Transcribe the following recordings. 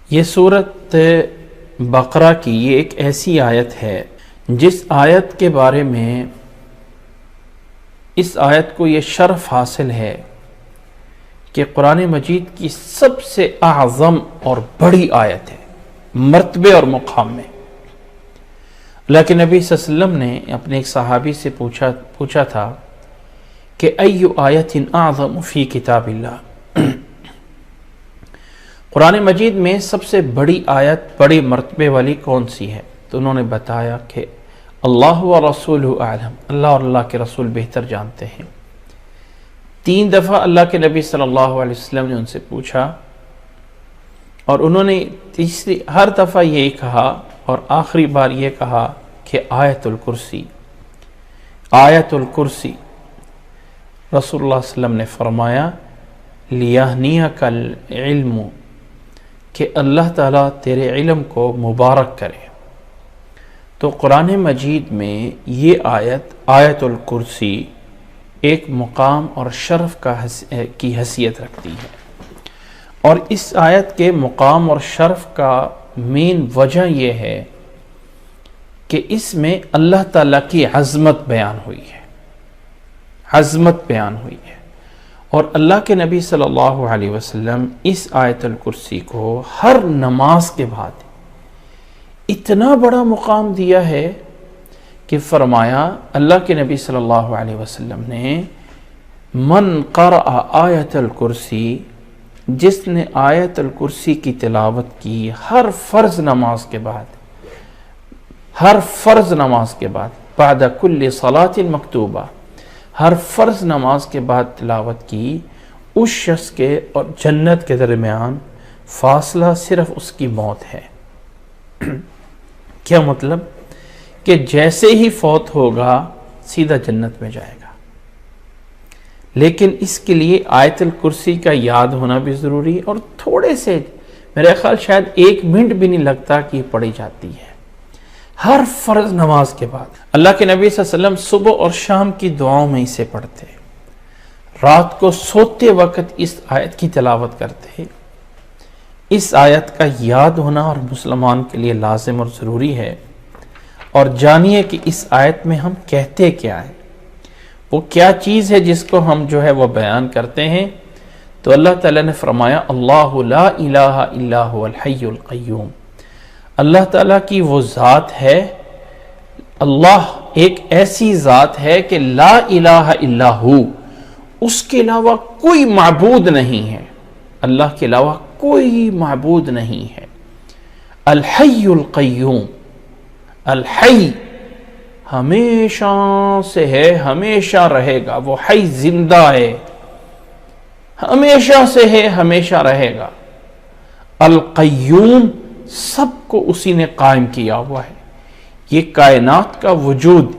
یہ سورت بقرہ کی یہ ایک ایسی آیت ہے جس آیت کے بارے میں اس آیت کو یہ شرف حاصل ہے کہ قرآن مجید کی سب سے اعظم اور بڑی آیت ہے مرتبے اور مقام میں۔ اللہ کے نبی صلی اللہ علیہ وسلم نے اپنے ایک صحابی سے پوچھا تھا کہ ایو آیت اعظم فی کتاب اللہ، قرآن مجید میں سب سے بڑی آیت بڑے مرتبے والی کون سی ہے؟ تو انہوں نے بتایا کہ اللہ و رسول اعلم، اللہ اور اللہ کے رسول بہتر جانتے ہیں۔ 3 دفعہ اللہ کے نبی صلی اللہ علیہ وسلم نے ان سے پوچھا اور انہوں نے ہر دفعہ یہ کہا اور آخری بار یہ کہا کہ آیت الکرسی، آیت الکرسی۔ رسول اللہ صلی اللہ علیہ وسلم نے فرمایا لیہنیک العلم، کہ اللہ تعالیٰ تیرے علم کو مبارک کرے۔ تو قرآن مجید میں یہ آیت آیت الکرسی ایک مقام اور شرف کی حیثیت رکھتی ہے، اور اس آیت کے مقام اور شرف کا مین وجہ یہ ہے کہ اس میں اللہ تعالیٰ کی عظمت بیان ہوئی ہے، عظمت بیان ہوئی ہے۔ اور اللہ کے نبی صلی اللہ علیہ وسلم اس آیت الکرسی کو ہر نماز کے بعد اتنا بڑا مقام دیا ہے کہ فرمایا اللہ کے نبی صلی اللہ علیہ وسلم نے من قرأ آیت الکرسی، جس نے آیت الکرسی کی تلاوت کی ہر فرض نماز کے بعد، ہر فرض نماز کے بعد، بعد کل صلاۃ مکتوبہ، ہر فرض نماز کے بعد تلاوت کی، اس شخص کے اور جنت کے درمیان فاصلہ صرف اس کی موت ہے۔ کیا مطلب؟ کہ جیسے ہی فوت ہوگا سیدھا جنت میں جائے گا، لیکن اس کے لیے آیت الکرسی کا یاد ہونا بھی ضروری ہے، اور تھوڑے سے میرے خیال شاید 1 منٹ بھی نہیں لگتا کہ یہ پڑھی جاتی ہے ہر فرض نماز کے بعد۔ اللہ کے نبی صلی اللہ علیہ وسلم صبح اور شام کی دعاؤں میں اسے پڑھتے، رات کو سوتے وقت اس آیت کی تلاوت کرتے۔ اس آیت کا یاد ہونا اور مسلمان کے لیے لازم اور ضروری ہے۔ اور جانیے کہ اس آیت میں ہم کہتے کیا ہے، وہ کیا چیز ہے جس کو ہم وہ بیان کرتے ہیں۔ تو اللہ تعالیٰ نے فرمایا اللہ لا الہ الا هو الحی القیوم، اللہ تعالیٰ کی وہ ذات ہے، اللہ ایک ایسی ذات ہے کہ لا الہ الا ہو، اس کے علاوہ کوئی معبود نہیں ہے، اللہ کے علاوہ کوئی معبود نہیں ہے۔ الحی القیوم، الحی ہمیشہ سے ہے، ہمیشہ رہے گا، وہ حی زندہ ہے، ہمیشہ سے ہے، ہمیشہ رہے گا۔ القیوم، سب کو اسی نے قائم کیا ہوا ہے۔ یہ کائنات کا وجود،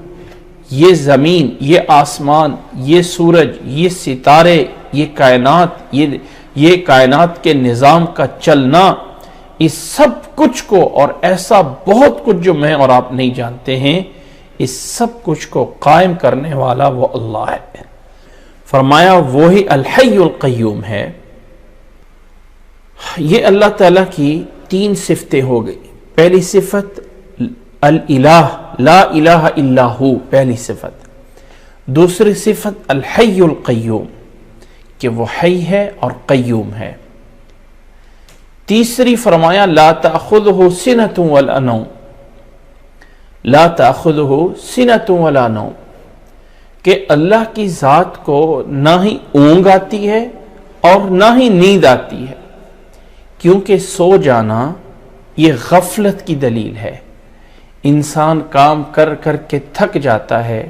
یہ زمین، یہ آسمان، یہ سورج، یہ ستارے، یہ کائنات کے نظام کا چلنا، اس سب کچھ کو، اور ایسا بہت کچھ جو میں اور آپ نہیں جانتے ہیں، اس سب کچھ کو قائم کرنے والا وہ اللہ ہے۔ فرمایا وہی الحی القیوم ہے۔ یہ اللہ تعالیٰ کی 3 صفتیں ہو گئی۔ پہلی صفت الالہ، لا الہ الا ہو، پہلی صفت۔ دوسری صفت الحی القیوم، کہ وہ حی ہے اور قیوم ہے۔ تیسری فرمایا لا تأخذہ سنۃ ولا نوم، لا تأخذہ سنۃ ولا نوم، کہ اللہ کی ذات کو نہ ہی اونگ آتی ہے اور نہ ہی نیند آتی ہے، کیونکہ سو جانا یہ غفلت کی دلیل ہے۔ انسان کام کر کر کے تھک جاتا ہے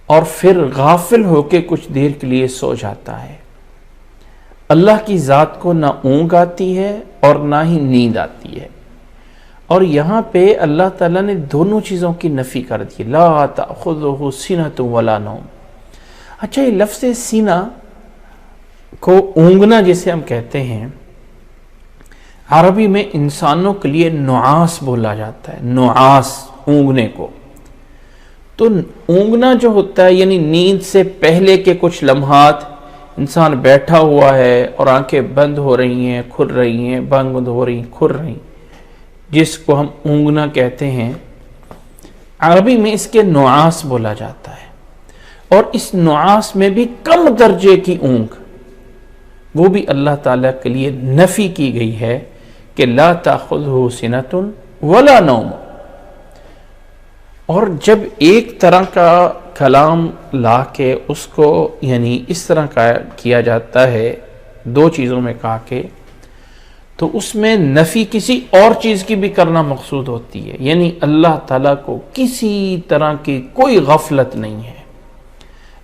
اور پھر غافل ہو کے کچھ دیر کے لیے سو جاتا ہے۔ اللہ کی ذات کو نہ اونگ آتی ہے اور نہ ہی نیند آتی ہے۔ اور یہاں پہ اللہ تعالیٰ نے دونوں چیزوں کی نفی کر دی، لا تأخذہ سنۃ ولا نوم۔ اچھا، یہ لفظ سینہ کو اونگنا جسے ہم کہتے ہیں، عربی میں انسانوں کے لیے نعاس بولا جاتا ہے، نعاس، اونگنے کو۔ تو اونگنا جو ہوتا ہے یعنی نیند سے پہلے کے کچھ لمحات انسان بیٹھا ہوا ہے اور آنکھیں بند ہو رہی ہیں کھل رہی ہیں، بند ہو رہی ہیں کھل رہی ہیں، جس کو ہم اونگنا کہتے ہیں، عربی میں اس کے نعاس بولا جاتا ہے، اور اس نعاس میں بھی کم درجے کی اونگ، وہ بھی اللہ تعالیٰ کے لیے نفی کی گئی ہے کہ لا تأخذہ سنۃ ولا نوم۔ اور جب ایک طرح کا کلام لا کے اس کو یعنی اس طرح کا کیا جاتا ہے، دو چیزوں میں کہا کہ، تو اس میں نفی کسی اور چیز کی بھی کرنا مقصود ہوتی ہے، یعنی اللہ تعالیٰ کو کسی طرح کی کوئی غفلت نہیں ہے،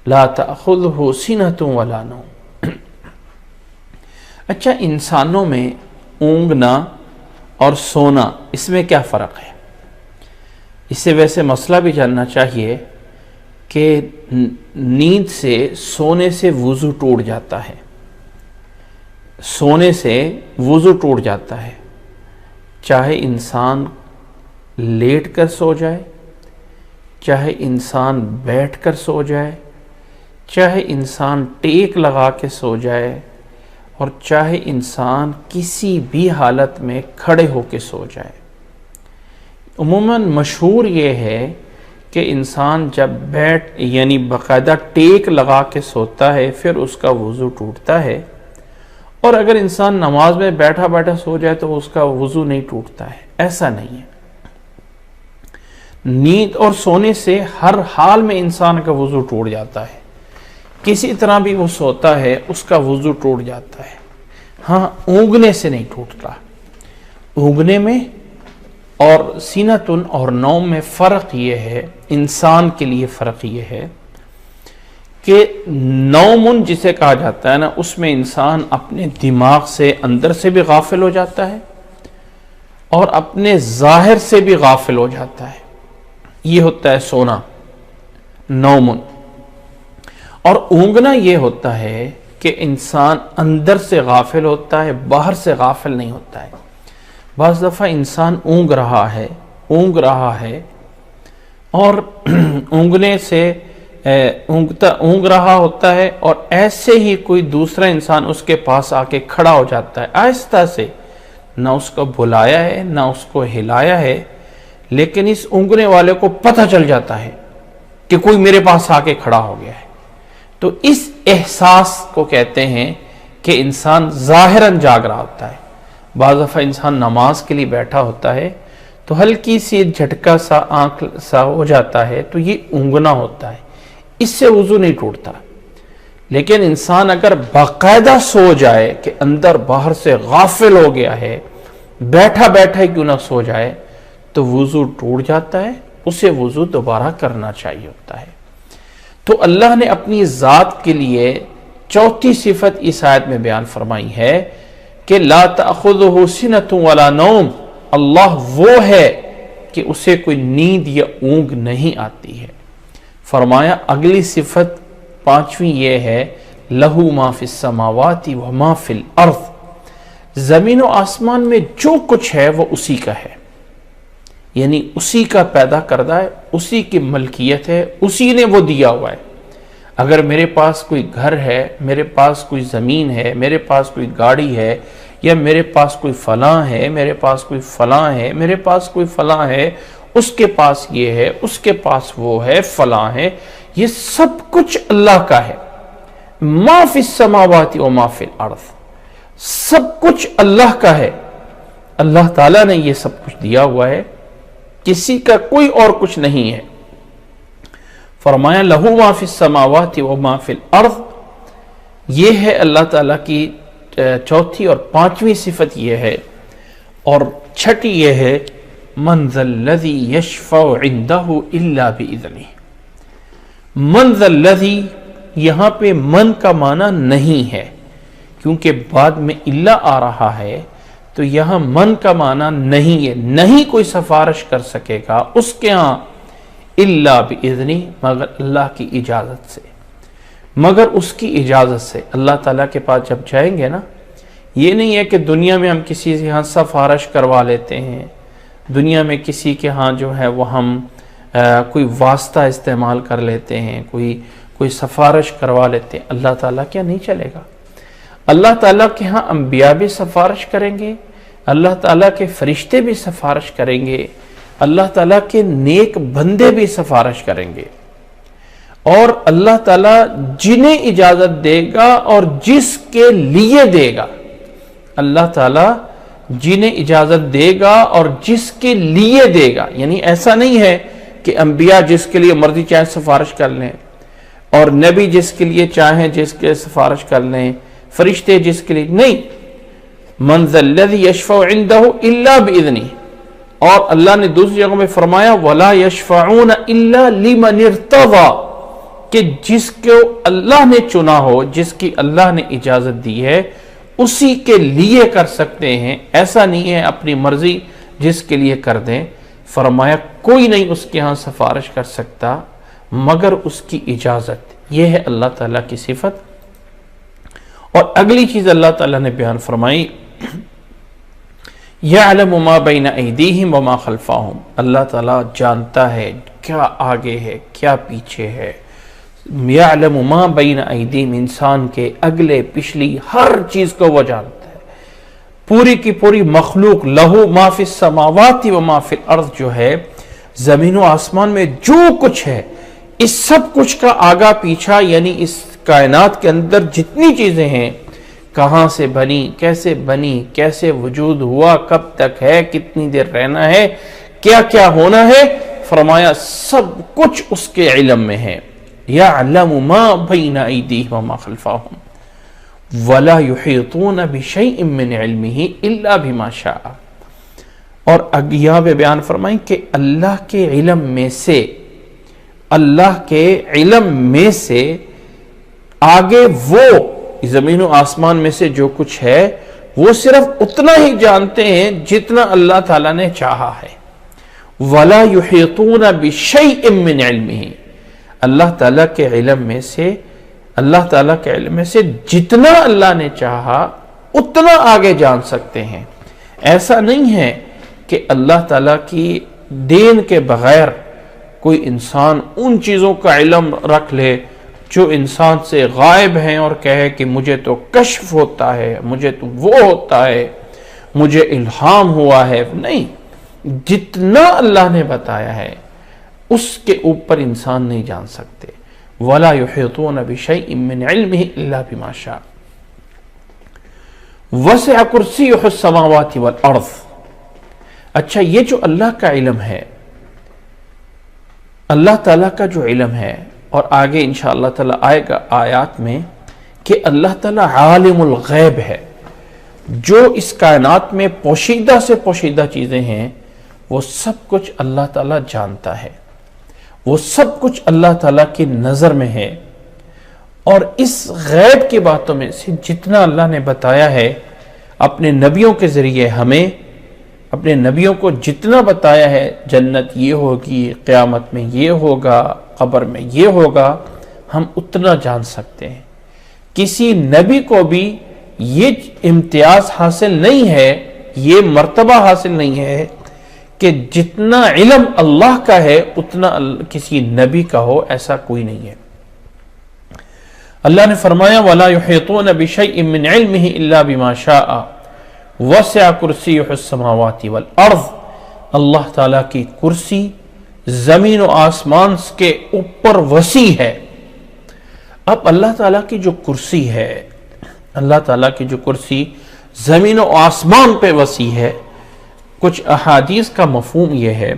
لا تأخذہ سنۃ ولا نوم۔ اچھا، انسانوں میں اونگنا اور سونا، اس میں کیا فرق ہے؟ اس سے ویسے مسئلہ بھی جاننا چاہیے کہ نیند سے، سونے سے وضو ٹوٹ جاتا ہے، سونے سے وضو ٹوٹ جاتا ہے، چاہے انسان لیٹ کر سو جائے، چاہے انسان بیٹھ کر سو جائے، چاہے انسان ٹیک لگا کے سو جائے، اور چاہے انسان کسی بھی حالت میں کھڑے ہو کے سو جائے۔ عموماً مشہور یہ ہے کہ انسان جب یعنی باقاعدہ ٹیک لگا کے سوتا ہے پھر اس کا وضو ٹوٹتا ہے، اور اگر انسان نماز میں بیٹھا بیٹھا سو جائے تو اس کا وضو نہیں ٹوٹتا ہے، ایسا نہیں ہے۔ نیند اور سونے سے ہر حال میں انسان کا وضو ٹوٹ جاتا ہے، کسی طرح بھی وہ سوتا ہے اس کا وضو ٹوٹ جاتا ہے، ہاں اونگنے سے نہیں ٹوٹتا۔ اونگنے میں اور سینتن اور نوم میں فرق یہ ہے، انسان کے لیے فرق یہ ہے کہ نومن جسے کہا جاتا ہے نا، اس میں انسان اپنے دماغ سے اندر سے بھی غافل ہو جاتا ہے اور اپنے ظاہر سے بھی غافل ہو جاتا ہے، یہ ہوتا ہے سونا، نومن۔ اور اونگنا یہ ہوتا ہے کہ انسان اندر سے غافل ہوتا ہے، باہر سے غافل نہیں ہوتا ہے۔ بعض دفعہ انسان اونگ رہا ہے اور اونگنے سے اونگ رہا ہوتا ہے، اور ایسے ہی کوئی دوسرا انسان اس کے پاس آ کے کھڑا ہو جاتا ہے، آہستہ سے، نہ اس کو بلایا ہے نہ اس کو ہلایا ہے، لیکن اس اونگنے والے کو پتہ چل جاتا ہے کہ کوئی میرے پاس آ کے کھڑا ہو گیا ہے۔ تو اس احساس کو کہتے ہیں کہ انسان ظاہراً جاگ رہا ہوتا ہے۔ بعض دفعہ انسان نماز کے لیے بیٹھا ہوتا ہے تو ہلکی سی جھٹکا سا آنکھ سا ہو جاتا ہے، تو یہ اونگنا ہوتا ہے، اس سے وضو نہیں ٹوٹتا۔ لیکن انسان اگر باقاعدہ سو جائے کہ اندر باہر سے غافل ہو گیا ہے، بیٹھا بیٹھا ہی کیوں نہ سو جائے، تو وضو ٹوٹ جاتا ہے، اسے وضو دوبارہ کرنا چاہیے ہوتا ہے۔ تو اللہ نے اپنی ذات کے لیے چوتھی صفت اس آیت میں بیان فرمائی ہے کہ لا تأخذہ سنۃ ولا نوم، اللہ وہ ہے کہ اسے کوئی نیند یا اونگ نہیں آتی ہے۔ فرمایا اگلی صفت پانچویں یہ ہے، لہو ما فی السماوات و ما فی الارض، زمین و آسمان میں جو کچھ ہے وہ اسی کا ہے، یعنی اسی کا پیدا کردہ ہے، اسی کی ملکیت ہے، اسی نے وہ دیا ہوا ہے۔ اگر میرے پاس کوئی گھر ہے، میرے پاس کوئی زمین ہے، میرے پاس کوئی گاڑی ہے، یا میرے پاس کوئی فلاں ہے، میرے پاس کوئی فلاں ہے، میرے پاس کوئی فلاں ہے، اس کے پاس یہ ہے، اس کے پاس وہ ہے، فلاں ہے، یہ سب کچھ اللہ کا ہے۔ ما فی السماوات و ما فی الارض، سب کچھ اللہ کا ہے، اللہ تعالیٰ نے یہ سب کچھ دیا ہوا ہے، کسی کا کوئی اور کچھ نہیں ہے۔ فرمایا لہو ما فی السماوات و ما فی الارض، یہ ہے اللہ تعالیٰ کی چوتھی اور پانچویں صفت یہ ہے۔ اور چھٹی یہ ہے من ذا الذی یشفع عندہ الا باذنہ۔ من ذا الذی، یہاں پہ من کا معنی نہیں ہے، کیونکہ بعد میں الا آ رہا ہے، تو یہاں من کا معنی نہیں ہے، نہیں کوئی سفارش کر سکے گا اس کے ہاں الا باذنہ، مگر اللہ کی اجازت سے، مگر اس کی اجازت سے۔ اللہ تعالیٰ کے پاس جب جائیں گے نا، یہ نہیں ہے کہ دنیا میں ہم کسی سے ہاں سفارش کروا لیتے ہیں، دنیا میں کسی کے ہاں جو ہے وہ ہم کوئی واسطہ استعمال کر لیتے ہیں، کوئی کوئی سفارش کروا لیتے ہیں، اللہ تعالیٰ کیا نہیں چلے گا؟ اللہ تعالیٰ کے ہاں انبیاء بھی سفارش کریں گے، اللہ تعالیٰ کے فرشتے بھی سفارش کریں گے، اللہ تعالیٰ کے نیک بندے بھی سفارش کریں گے، اور اللہ تعالیٰ جنہیں اجازت دے گا اور جس کے لیے دے گا، اللہ تعالیٰ جنہیں اجازت دے گا اور جس کے لیے دے گا، یعنی ایسا نہیں ہے کہ انبیاء جس کے لیے مرضی چاہیں سفارش کر لیں، اور نبی جس کے لیے چاہیں جس کے سفارش کر لیں، فرشتے جس کے لیے نہیں. من ذا الذی یشفع عندہ الا باذنہ، اور اللہ نے دوسری جگہ میں فرمایا ولا یشفعون الا لمن ارتضى، کہ جس کو اللہ نے چنا ہو، جس کی اللہ نے اجازت دی ہے، اسی کے لیے کر سکتے ہیں. ایسا نہیں ہے اپنی مرضی جس کے لیے کر دیں. فرمایا کوئی نہیں اس کے ہاں سفارش کر سکتا مگر اس کی اجازت. یہ ہے اللہ تعالیٰ کی صفت. اور اگلی چیز اللہ تعالیٰ نے بیان فرمائی یعلم ما بین ایدیہم وما خلفہم، اللہ تعالیٰ جانتا ہے کیا آگے ہے کیا پیچھے ہے. یعلم ما بین ایدیہم، انسان کے اگلے پچھلی ہر چیز کو وہ جانتا ہے. پوری کی پوری مخلوق، لہو ما فی السماوات و ما فی الارض، جو ہے زمین و آسمان میں جو کچھ ہے، اس سب کچھ کا آگا پیچھا، یعنی اس کائنات کے اندر جتنی چیزیں ہیں، کہاں سے بنی، کیسے وجود ہوا، کب تک ہے، کتنی دیر رہنا ہے، کیا کیا ہونا ہے، فرمایا سب کچھ اس کے علم میں ہے. یعلم ما بین ایدیہم وما خلفہم ولا یحیطون بشیء من علمہ الا بما شاء. اور یہاں پہ بیان فرمائیں کہ اللہ کے علم میں سے آگے وہ زمین و آسمان میں سے جو کچھ ہے وہ صرف اتنا ہی جانتے ہیں جتنا اللہ تعالیٰ نے چاہا ہے. وَلَا يُحِيطُونَ بِشَيْءٍ مِّنْ عِلْمِهِ، اللہ تعالیٰ کے علم میں سے جتنا اللہ نے چاہا اتنا آگے جان سکتے ہیں. ایسا نہیں ہے کہ اللہ تعالیٰ کی دین کے بغیر کوئی انسان ان چیزوں کا علم رکھ لے جو انسان سے غائب ہیں اور کہے کہ مجھے تو کشف ہوتا ہے، مجھے تو وہ ہوتا ہے، مجھے الہام ہوا ہے. نہیں، جتنا اللہ نے بتایا ہے اس کے اوپر انسان نہیں جان سکتے. وَلَا يُحِيطُونَ بِشَيْءٍ مِّنْ عِلْمِهِ إِلَّا بِمَا شَاءَ. وَسِعَ كُرْسِيُّهُ السَّمَاوَاتِ وَالْأَرْضِ. اچھا، یہ جو اللہ کا علم ہے، اللہ تعالیٰ کا جو علم ہے، اور آگے انشاءاللہ تعالیٰ آئے گا آیات میں کہ اللہ تعالیٰ عالم الغیب ہے، جو اس کائنات میں پوشیدہ سے پوشیدہ چیزیں ہیں وہ سب کچھ اللہ تعالیٰ جانتا ہے، وہ سب کچھ اللہ تعالیٰ کی نظر میں ہے. اور اس غیب کی باتوں میں سے جتنا اللہ نے بتایا ہے اپنے نبیوں کے ذریعے، ہمیں اپنے نبیوں کو جتنا بتایا ہے، جنت یہ ہوگی، قیامت میں یہ ہوگا، قبر میں یہ ہوگا، ہم اتنا جان سکتے ہیں. کسی نبی کو بھی یہ امتیاز حاصل نہیں ہے، یہ مرتبہ حاصل نہیں ہے کہ جتنا علم اللہ کا ہے اتنا کسی نبی کا ہو، ایسا کوئی نہیں ہے. اللہ نے فرمایا وَلَا يُحِيطُونَ بِشَيْءٍ مِّنْ عِلْمِهِ إِلَّا بِمَا شَاءَ وَسِعَ كُرْسِيُّهُ السَّمَاوَاتِ وَالْأَرْضِ. اللہ تعالیٰ کی کرسی زمین و آسمان کے اوپر وسیع ہے. اب اللہ تعالیٰ کی جو کرسی ہے، اللہ تعالیٰ کی جو کرسی زمین و آسمان پہ وسیع ہے، کچھ احادیث کا مفہوم یہ ہے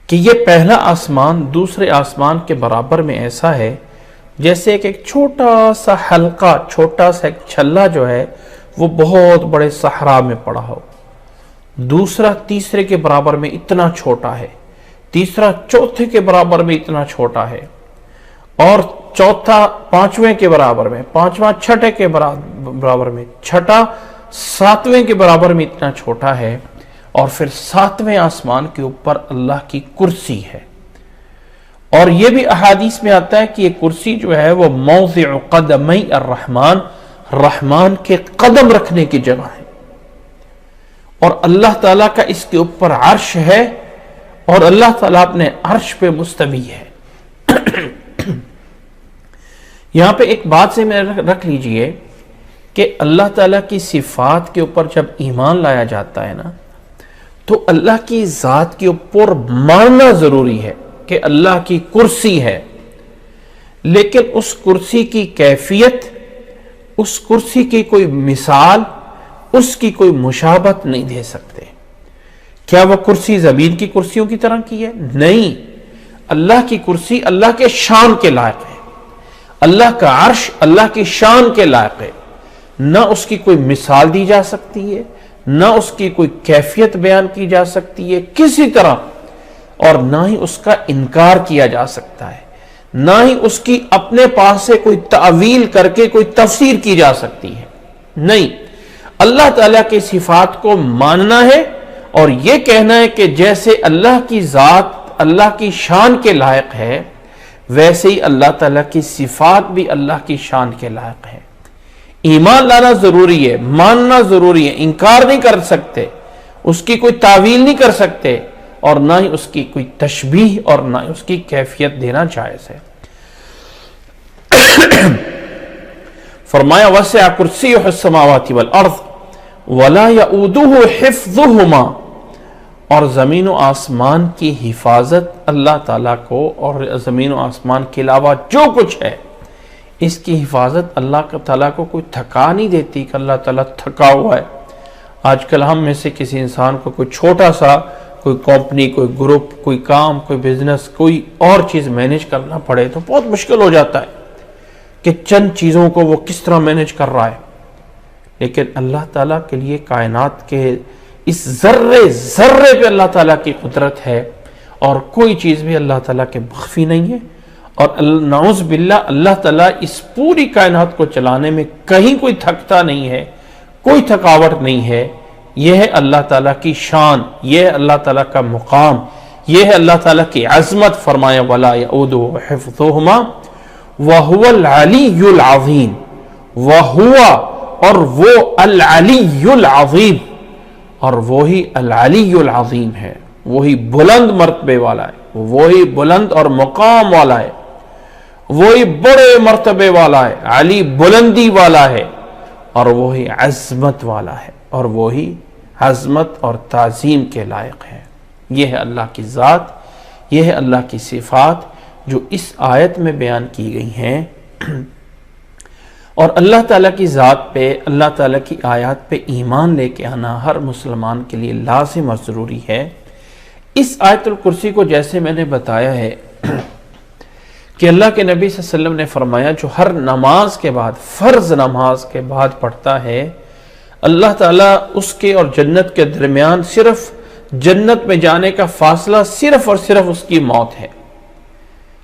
کہ یہ پہلا آسمان دوسرے آسمان کے برابر میں ایسا ہے جیسے کہ ایک چھوٹا سا حلقہ، چھوٹا سا ایک چھلا جو ہے وہ بہت بڑے صحرا میں پڑا ہو. دوسرا تیسرے کے برابر میں اتنا چھوٹا ہے، تیسرا چوتھے کے برابر میں اتنا چھوٹا ہے، اور چوتھا پانچویں کے برابر میں، پانچواں چھٹے کے برابر میں، چھٹا ساتویں کے برابر میں اتنا چھوٹا ہے. اور پھر ساتویں آسمان کے اوپر اللہ کی کرسی ہے. اور یہ بھی احادیث میں آتا ہے کہ یہ کرسی جو ہے وہ موضع قدمی الرحمن، رحمان کے قدم رکھنے کی جگہ ہے. اور اللہ تعالیٰ کا اس کے اوپر عرش ہے، اور اللہ تعالیٰ اپنے عرش پہ مستوی ہے. یہاں پہ ایک بات سے میں رکھ لیجئے کہ اللہ تعالیٰ کی صفات کے اوپر جب ایمان لایا جاتا ہے نا، تو اللہ کی ذات کے اوپر ماننا ضروری ہے کہ اللہ کی کرسی ہے، لیکن اس کرسی کی کیفیت، اس کرسی کی کوئی مثال، اس کی کوئی مشابہت نہیں دے سکتے۔ کیا وہ کرسی زمین کی کرسیوں کی طرح کی ہے؟ نہیں، اللہ کی کرسی اللہ کے شان کے لائق ہے، اللہ کا عرش اللہ کی شان کے لائق ہے، نہ اس کی کوئی مثال دی جا سکتی ہے، نہ اس کی کوئی کیفیت بیان کی جا سکتی ہے کسی طرح، اور نہ ہی اس کا انکار کیا جا سکتا ہے، نہ ہی اس کی اپنے پاس سے کوئی تعویل کر کے کوئی تفسیر کی جا سکتی ہے۔ نہیں، اللہ تعالیٰ کی صفات کو ماننا ہے اور یہ کہنا ہے کہ جیسے اللہ کی ذات اللہ کی شان کے لائق ہے، ویسے ہی اللہ تعالیٰ کی صفات بھی اللہ کی شان کے لائق ہے۔ ایمان لانا ضروری ہے، ماننا ضروری ہے، انکار نہیں کر سکتے، اس کی کوئی تعویل نہیں کر سکتے، اور نہ ہی اس کی کوئی تشبیہ اور نہ ہی اس کی کیفیت دینا جائز ہے۔ فرمایا وسع کرسیہ السماوات والارض ولا یؤودہ حفظہما، اور زمین و آسمان کی حفاظت اللہ تعالیٰ کو، اور زمین و آسمان کے علاوہ جو کچھ ہے اس کی حفاظت اللہ تعالیٰ کو کوئی تھکا نہیں دیتی کہ اللہ تعالیٰ تھکا ہوا ہے۔ آج کل ہم میں سے کسی انسان کو کوئی چھوٹا سا کوئی کمپنی، کوئی گروپ، کوئی کام، کوئی بزنس، کوئی اور چیز مینیج کرنا پڑے تو بہت مشکل ہو جاتا ہے کہ چند چیزوں کو وہ کس طرح مینیج کر رہا ہے، لیکن اللہ تعالیٰ کے لیے کائنات کے اس ذرے ذرے پہ اللہ تعالیٰ کی قدرت ہے، اور کوئی چیز بھی اللہ تعالیٰ کے مخفی نہیں ہے، اور نعوذ باللہ اللہ تعالیٰ اس پوری کائنات کو چلانے میں کہیں کوئی تھکتا نہیں ہے، کوئی تھکاوٹ نہیں ہے۔ یہ ہے اللہ تعالیٰ کی شان، یہ ہے اللہ تعالیٰ کا مقام، یہ ہے اللہ تعالیٰ کی عظمت۔ فرمایا وَلَا يَؤُودُهُ حِفْظُهُمَا وَهُوَ الْعَلِيُّ الْعَظِيمُ، وَهُوَ، اور وہ العلی العظیم، اور وہی العلی العظیم ہے، وہی بلند مرتبے والا ہے، وہی بلند اور مقام والا ہے، وہی بڑے مرتبے والا ہے، علی بلندی والا ہے، اور وہی عظمت والا ہے، اور وہی عظمت اور تعظیم کے لائق ہے۔ یہ ہے اللہ کی ذات، یہ ہے اللہ کی صفات جو اس آیت میں بیان کی گئی ہیں۔ اور اللہ تعالیٰ کی ذات پہ، اللہ تعالیٰ کی آیات پہ ایمان لے کے آنا ہر مسلمان کے لیے لازم اور ضروری ہے۔ اس آیت الکرسی کو جیسے میں نے بتایا ہے کہ اللہ کے نبی صلی اللہ علیہ وسلم نے فرمایا جو ہر نماز کے بعد، فرض نماز کے بعد پڑھتا ہے، اللہ تعالیٰ اس کے اور جنت کے درمیان صرف جنت میں جانے کا فاصلہ صرف اور صرف اس کی موت ہے۔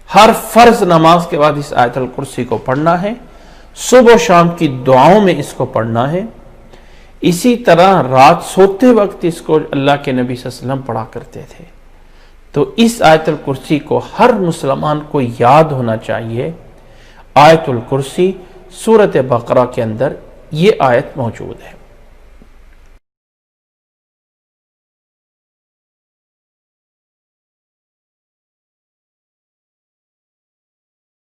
ہر فرض نماز کے بعد اس آیت الکرسی کو پڑھنا ہے، صبح و شام کی دعاؤں میں اس کو پڑھنا ہے۔ اسی طرح رات سوتے وقت اس کو اللہ کے نبی صلی اللہ علیہ وسلم پڑھا کرتے تھے۔ تو اس آیت الکرسی کو ہر مسلمان کو یاد ہونا چاہیے۔ آیت الکرسی سورۃ بقرہ کے اندر یہ آیت موجود ہے۔